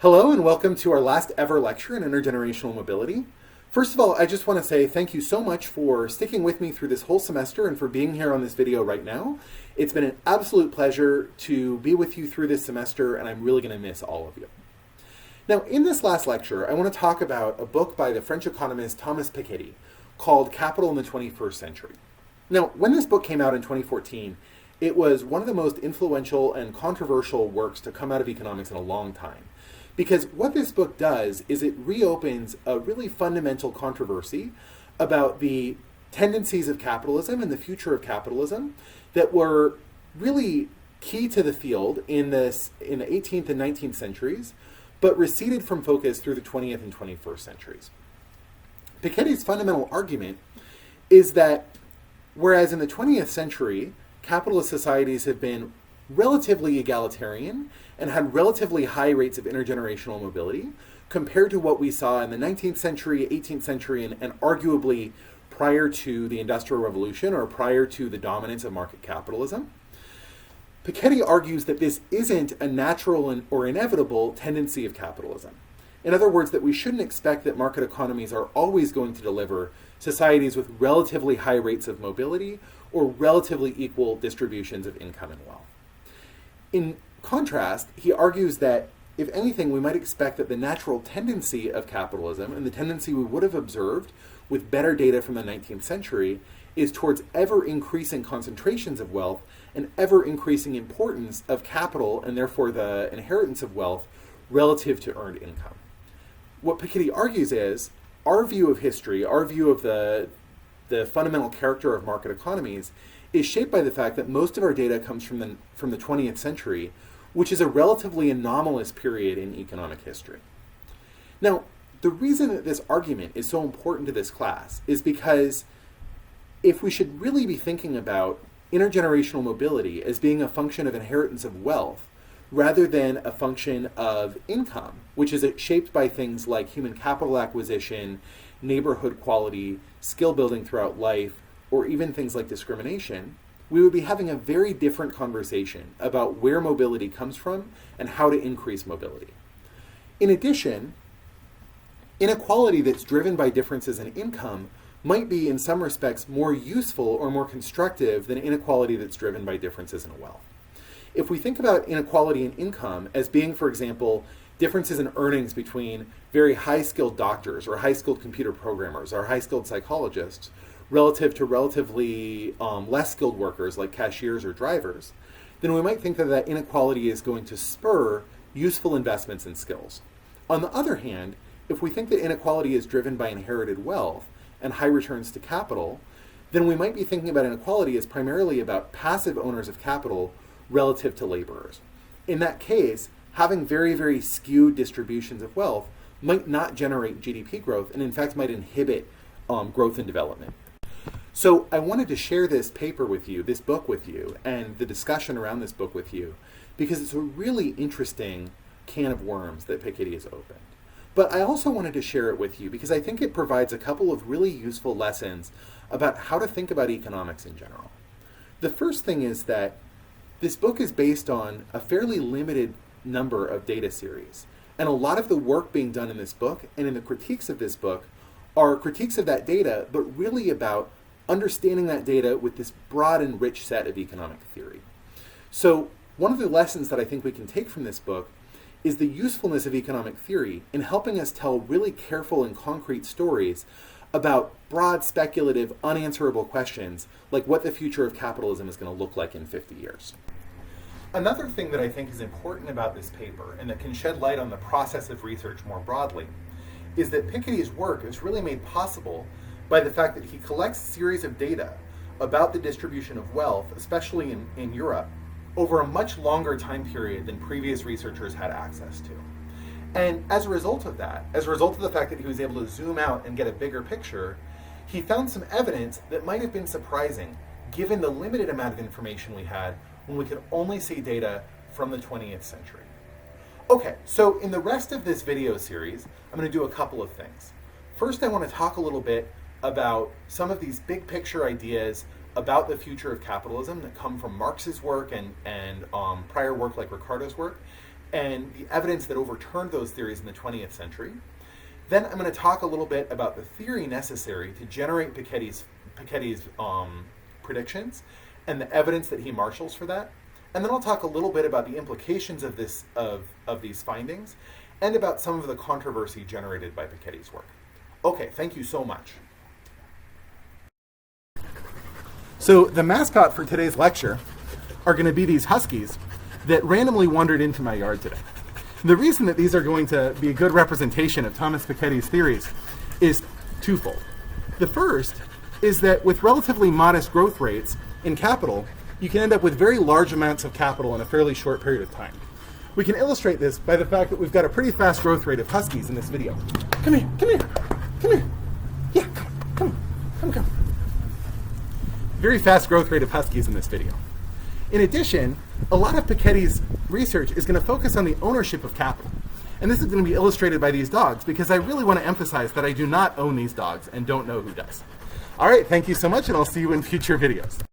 Hello and welcome to our last ever lecture in intergenerational mobility. First of all, I just want to say thank you so much for sticking with me through this whole semester and for being here on this video right now. It's been an absolute pleasure to be with you through this semester, and I'm really going to miss all of you. Now, in this last lecture, I want to talk about a book by the French economist Thomas Piketty called Capital in the 21st Century. Now, when this book came out in 2014, it was one of the most influential and controversial works to come out of economics in a long time. Because what this book does is it reopens a really fundamental controversy about the tendencies of capitalism and the future of capitalism that were really key to the field in the 18th and 19th centuries, but receded from focus through the 20th and 21st centuries. Piketty's fundamental argument is that whereas in the 20th century, capitalist societies have been relatively egalitarian and had relatively high rates of intergenerational mobility compared to what we saw in the 19th century, 18th century, and arguably prior to the Industrial Revolution or prior to the dominance of market capitalism. Piketty argues that this isn't a natural or inevitable tendency of capitalism. In other words, that we shouldn't expect that market economies are always going to deliver societies with relatively high rates of mobility or relatively equal distributions of income and wealth. In contrast, he argues that, if anything, we might expect that the natural tendency of capitalism and the tendency we would have observed with better data from the 19th century is towards ever-increasing concentrations of wealth and ever-increasing importance of capital and therefore the inheritance of wealth relative to earned income. What Piketty argues is our view of history, our view of the fundamental character of market economies is shaped by the fact that most of our data comes from the 20th century, which is a relatively anomalous period in economic history. Now, the reason that this argument is so important to this class is because if we should really be thinking about intergenerational mobility as being a function of inheritance of wealth rather than a function of income, which is shaped by things like human capital acquisition, neighborhood quality, skill building throughout life, or even things like discrimination, we would be having a very different conversation about where mobility comes from and how to increase mobility. In addition, inequality that's driven by differences in income might be in some respects more useful or more constructive than inequality that's driven by differences in wealth. If we think about inequality in income as being, for example, differences in earnings between very high-skilled doctors or high-skilled computer programmers or high-skilled psychologists relative to relatively less skilled workers like cashiers or drivers, then we might think that that inequality is going to spur useful investments in skills. On the other hand, if we think that inequality is driven by inherited wealth and high returns to capital, then we might be thinking about inequality as primarily about passive owners of capital relative to laborers. In that case, having very, very skewed distributions of wealth might not generate GDP growth and in fact might inhibit growth and development. So I wanted to share this paper with you, this book with you, and the discussion around this book with you, because it's a really interesting can of worms that Piketty has opened. But I also wanted to share it with you because I think it provides a couple of really useful lessons about how to think about economics in general. The first thing is that this book is based on a fairly limited number of data series. And a lot of the work being done in this book and in the critiques of this book are critiques of that data, but really about understanding that data with this broad and rich set of economic theory. So one of the lessons that I think we can take from this book is the usefulness of economic theory in helping us tell really careful and concrete stories about broad, speculative, unanswerable questions like what the future of capitalism is going to look like in 50 years. Another thing that I think is important about this paper and that can shed light on the process of research more broadly is that Piketty's work is really made possible by the fact that he collects a series of data about the distribution of wealth, especially in Europe, over a much longer time period than previous researchers had access to. And as a result of that, as a result of the fact that he was able to zoom out and get a bigger picture, he found some evidence that might have been surprising given the limited amount of information we had when we could only see data from the 20th century. Okay, so in the rest of this video series, I'm going to do a couple of things. First, I want to talk a little bit about some of these big picture ideas about the future of capitalism that come from Marx's work and prior work like Ricardo's work. and the evidence that overturned those theories in the 20th century. Then I'm going to talk a little bit about the theory necessary to generate Piketty's predictions and the evidence that he marshals for that. And then I'll talk a little bit about the implications of these findings and about some of the controversy generated by Piketty's work. Okay, thank you so much. So the mascot for today's lecture are going to be these huskies that randomly wandered into my yard today. The reason that these are going to be a good representation of Thomas Piketty's theories is twofold. The first is that with relatively modest growth rates in capital, you can end up with very large amounts of capital in a fairly short period of time. We can illustrate this by the fact that we've got a pretty fast growth rate of huskies in this video. Come here, come here, come here. Yeah, come. Very fast growth rate of huskies in this video. In addition, a lot of Piketty's research is going to focus on the ownership of capital. And this is going to be illustrated by these dogs because I really want to emphasize that I do not own these dogs and don't know who does. All right, thank you so much, and I'll see you in future videos.